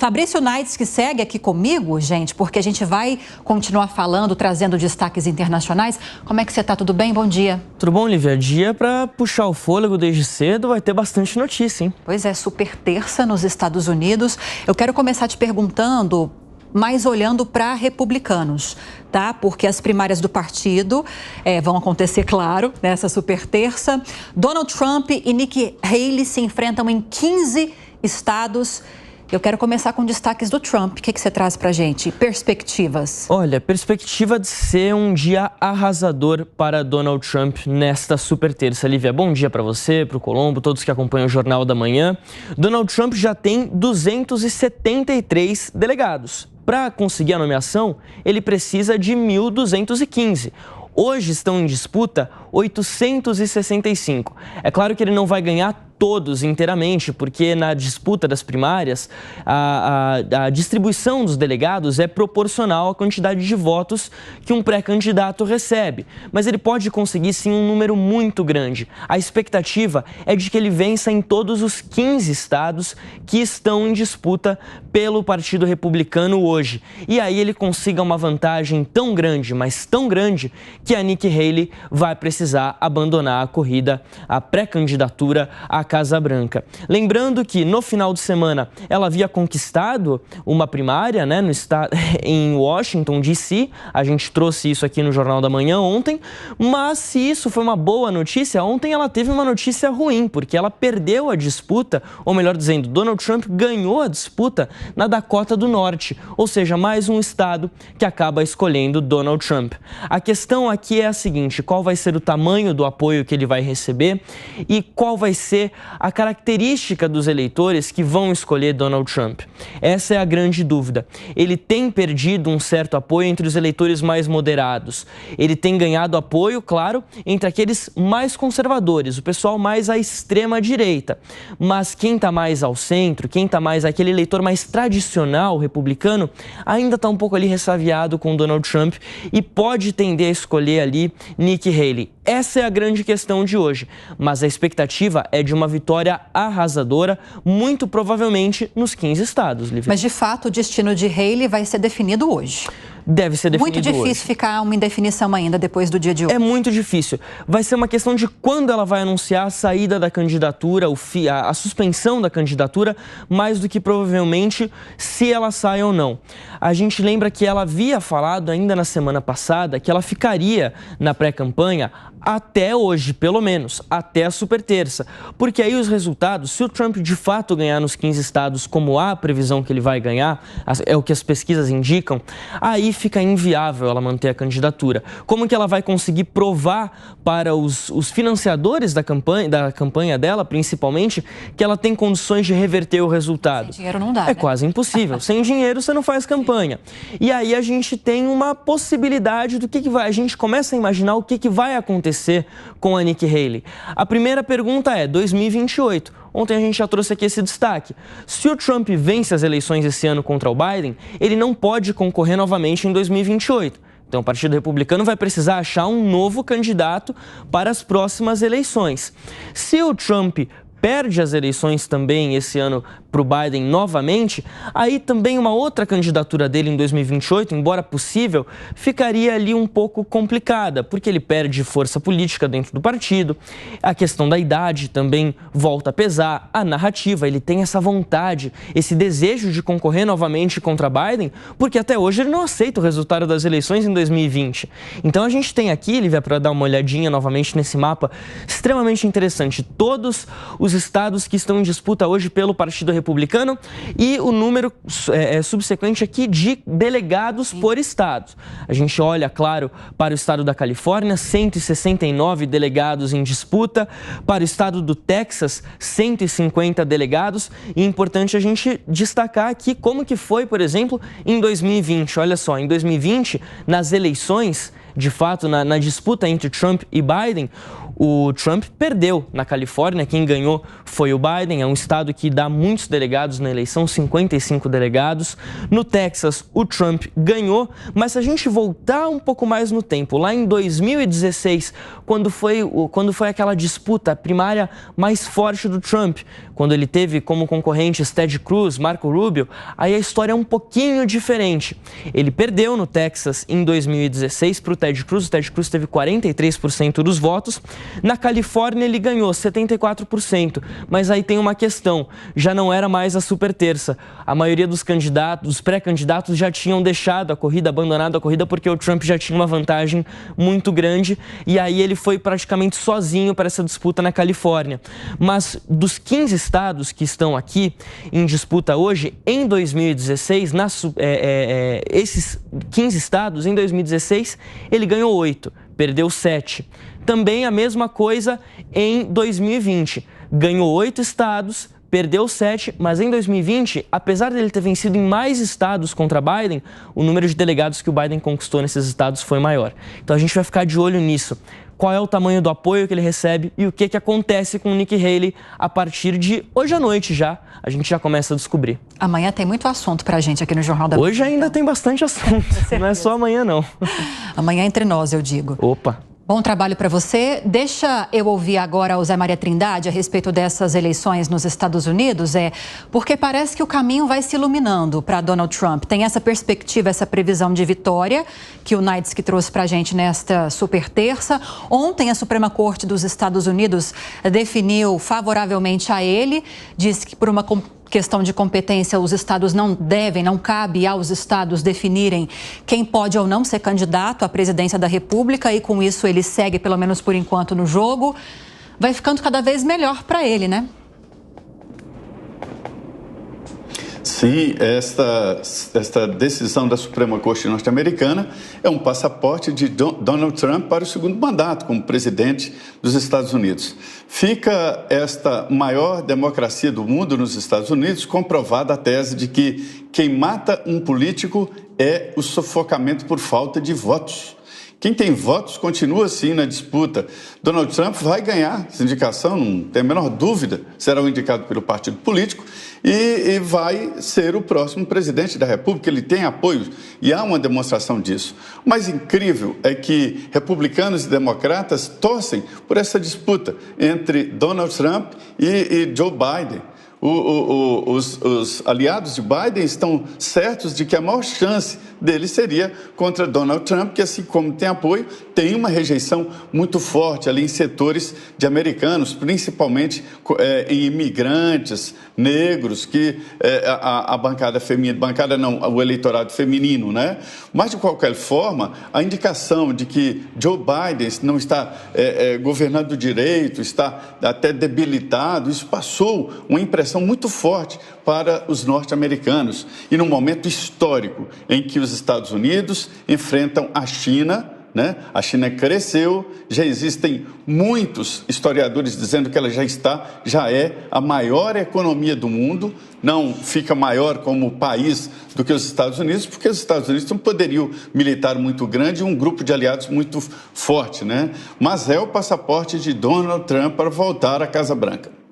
Fabrício Naitz, que segue aqui comigo, gente, porque a gente vai continuar falando, trazendo destaques internacionais. Como é que você está? Tudo bem? Bom dia. Tudo bom, Lívia? Dia para puxar o fôlego desde cedo, vai ter bastante notícia, hein? Pois é, super terça nos Estados Unidos. Eu quero começar te perguntando, mas olhando para republicanos, tá? Porque as primárias do partido vão acontecer, claro, nessa super terça. Donald Trump e Nikki Haley se enfrentam em 15 estados. Eu quero começar com destaques do Trump. O que você traz pra gente? Perspectivas. Olha, perspectiva de ser um dia arrasador para Donald Trump nesta super terça. Lívia, bom dia para você, para o Colombo, todos que acompanham o Jornal da Manhã. Donald Trump já tem 273 delegados. Para conseguir a nomeação, ele precisa de 1.215. Hoje estão em disputa 865. É claro que ele não vai ganhar todos inteiramente, porque na disputa das primárias, a distribuição dos delegados é proporcional à quantidade de votos que um pré-candidato recebe. Mas ele pode conseguir, sim, um número muito grande. A expectativa é de que ele vença em todos os 15 estados que estão em disputa pelo Partido Republicano hoje. E aí ele consiga uma vantagem tão grande, mas tão grande, que a Nikki Haley vai precisar abandonar a corrida, a pré-candidatura à Casa Branca. Lembrando que no final de semana ela havia conquistado uma primária, né, no estado, em Washington, D.C. A gente trouxe isso aqui no Jornal da Manhã ontem, mas se isso foi uma boa notícia, ontem ela teve uma notícia ruim, porque ela perdeu a disputa, ou melhor dizendo, Donald Trump ganhou a disputa na Dakota do Norte, ou seja, mais um estado que acaba escolhendo Donald Trump. A questão aqui é a seguinte: qual vai ser o tamanho do apoio que ele vai receber e qual vai ser a característica dos eleitores que vão escolher Donald Trump? Essa é a grande dúvida. Ele tem perdido um certo apoio entre os eleitores mais moderados. Ele tem ganhado apoio, claro, entre aqueles mais conservadores, o pessoal mais à extrema direita. Mas quem está mais ao centro, quem está mais aquele eleitor mais tradicional republicano, ainda está um pouco ali ressaviado com Donald Trump e pode tender a escolher ali Nikki Haley. Essa é a grande questão de hoje, mas a expectativa é de uma vitória arrasadora, muito provavelmente nos 15 estados, Lívia. Mas, de fato, o destino de Haley vai ser definido hoje. Deve ser definido hoje. Muito difícil ficar uma indefinição ainda depois do dia de hoje. É muito difícil. Vai ser uma questão de quando ela vai anunciar a saída da candidatura, a suspensão da candidatura, mais do que provavelmente se ela sai ou não. A gente lembra que ela havia falado ainda na semana passada que ela ficaria na pré-campanha até hoje, pelo menos, até a super terça. Porque aí os resultados, se o Trump de fato ganhar nos 15 estados, como há a previsão que ele vai ganhar, é o que as pesquisas indicam, aí fica inviável ela manter a candidatura. Como que ela vai conseguir provar para os financiadores da campanha dela, principalmente, que ela tem condições de reverter o resultado? Sem dinheiro não dá, É quase impossível. Sem dinheiro você não faz campanha. E aí a gente tem uma possibilidade do que vai... A gente começa a imaginar o que vai acontecer com a Nikki Haley. A primeira pergunta é 2028. Ontem a gente já trouxe aqui esse destaque. Se o Trump vence as eleições esse ano contra o Biden, ele não pode concorrer novamente em 2028. Então o Partido Republicano vai precisar achar um novo candidato para as próximas eleições. Se o Trump perde as eleições também esse ano para o Biden novamente, aí também uma outra candidatura dele em 2028, embora possível, ficaria ali um pouco complicada, porque ele perde força política dentro do partido, a questão da idade também volta a pesar, a narrativa, ele tem essa vontade, esse desejo de concorrer novamente contra Biden, porque até hoje ele não aceita o resultado das eleições em 2020. Então a gente tem aqui, Lívia, para dar uma olhadinha novamente nesse mapa extremamente interessante, todos os estados que estão em disputa hoje pelo Partido Republicano e o número subsequente aqui de delegados por estado. A gente olha, claro, para o estado da Califórnia, 169 delegados em disputa, para o estado do Texas, 150 delegados, e é importante a gente destacar aqui como que foi, por exemplo, em 2020. Olha só, em 2020, nas eleições, de fato, na disputa entre Trump e Biden, o Trump perdeu na Califórnia. Quem ganhou foi o Biden. É um estado que dá muitos delegados na eleição, 55 delegados. No Texas, o Trump ganhou, mas se a gente voltar um pouco mais no tempo, lá em 2016, quando foi aquela disputa primária mais forte do Trump, quando ele teve como concorrentes Ted Cruz, Marco Rubio, aí a história é um pouquinho diferente. Ele perdeu no Texas em 2016 para o Ted Cruz teve 43% dos votos. Na Califórnia ele ganhou 74%, mas aí tem uma questão, já não era mais a super terça. A maioria dos candidatos, dos pré-candidatos já tinham deixado a corrida, abandonado a corrida, porque o Trump já tinha uma vantagem muito grande e aí ele foi praticamente sozinho para essa disputa na Califórnia. Mas dos 15 estados que estão aqui em disputa hoje, em 2016, esses 15 estados, em 2016, ele ganhou 8, perdeu 7. Também a mesma coisa em 2020. Ganhou 8 estados, perdeu 7, mas em 2020, apesar dele ter vencido em mais estados contra Biden, o número de delegados que o Biden conquistou nesses estados foi maior. Então a gente vai ficar de olho nisso. Qual é o tamanho do apoio que ele recebe e o que acontece com o Nikki Haley a partir de hoje à noite já. A gente já começa a descobrir. Amanhã tem muito assunto pra gente aqui no Jornal da Manhã. Hoje ainda tem bastante assunto, não é só amanhã não. Amanhã entre nós, eu digo. Opa! Bom trabalho para você. Deixa eu ouvir agora o Zé Maria Trindade a respeito dessas eleições nos Estados Unidos, porque parece que o caminho vai se iluminando para Donald Trump. Tem essa perspectiva, essa previsão de vitória que o Naides que trouxe para a gente nesta super terça. Ontem a Suprema Corte dos Estados Unidos definiu favoravelmente a ele, disse que por uma questão de competência, os estados não cabe aos estados definirem quem pode ou não ser candidato à presidência da República e com isso ele segue, pelo menos por enquanto, no jogo. Vai ficando cada vez melhor para ele, né? Sim, esta decisão da Suprema Corte norte-americana é um passaporte de Donald Trump para o segundo mandato como presidente dos Estados Unidos. Fica esta maior democracia do mundo nos Estados Unidos comprovada a tese de que quem mata um político é o sufocamento por falta de votos. Quem tem votos continua assim na disputa. Donald Trump vai ganhar essa indicação, não tem a menor dúvida, será o indicado pelo partido político e vai ser o próximo presidente da República. Ele tem apoio e há uma demonstração disso. O mais incrível é que republicanos e democratas torcem por essa disputa entre Donald Trump e Joe Biden. Os aliados de Biden estão certos de que a maior chance dele seria contra Donald Trump, que assim como tem apoio, tem uma rejeição muito forte ali em setores de americanos, principalmente em imigrantes, negros, que a bancada feminina, o eleitorado feminino, né? Mas de qualquer forma, a indicação de que Joe Biden não está governando direito, está até debilitado, isso passou uma impressão muito forte para os norte-americanos. E num momento histórico em que os Estados Unidos enfrentam a China, né? A China cresceu, já existem muitos historiadores dizendo que ela já é a maior economia do mundo, não fica maior como país do que os Estados Unidos, porque os Estados Unidos têm um poderio militar muito grande e um grupo de aliados muito forte, né? Mas é o passaporte de Donald Trump para voltar à Casa Branca.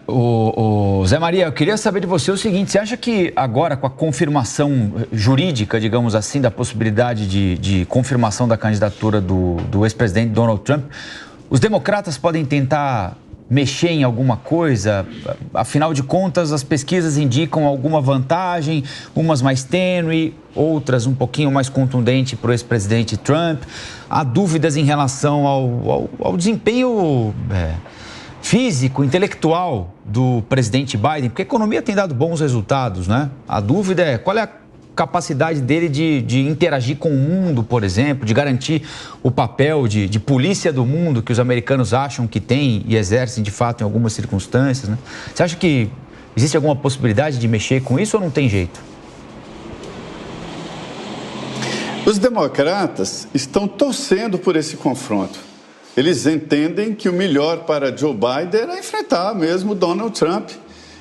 O Zé Maria, eu queria saber de você o seguinte: você acha que agora, com a confirmação jurídica, digamos assim, da possibilidade de confirmação da candidatura do ex-presidente Donald Trump, os democratas podem tentar mexer em alguma coisa? Afinal de contas, as pesquisas indicam alguma vantagem, umas mais tênue, outras um pouquinho mais contundente para o ex-presidente Trump. Há dúvidas em relação ao desempenho físico, intelectual do presidente Biden, porque a economia tem dado bons resultados, né? A dúvida é qual é a capacidade dele de interagir com o mundo, por exemplo, de garantir o papel de polícia do mundo que os americanos acham que tem e exercem de fato em algumas circunstâncias, né? Você acha que existe alguma possibilidade de mexer com isso ou não tem jeito? Os democratas estão torcendo por esse confronto. Eles entendem que o melhor para Joe Biden é enfrentar mesmo Donald Trump.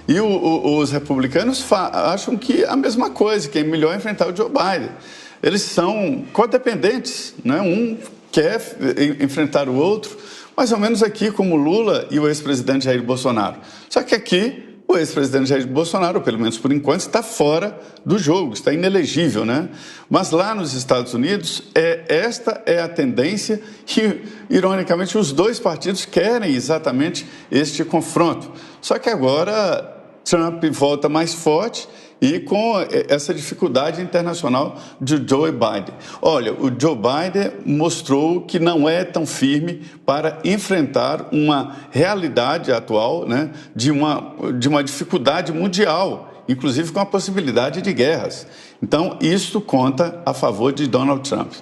E os republicanos acham que a mesma coisa, que é melhor enfrentar o Joe Biden. Eles são codependentes, né? Um quer enfrentar o outro, mais ou menos aqui como Lula e o ex-presidente Jair Bolsonaro. Só que aqui o ex-presidente Jair Bolsonaro, pelo menos por enquanto, está fora do jogo, está inelegível, né? Mas lá nos Estados Unidos, esta é a tendência que, ironicamente, os dois partidos querem exatamente este confronto. Só que agora Trump volta mais forte e com essa dificuldade internacional de Joe Biden. Olha, o Joe Biden mostrou que não é tão firme para enfrentar uma realidade atual, né, de uma dificuldade mundial, inclusive com a possibilidade de guerras. Então, isso conta a favor de Donald Trump.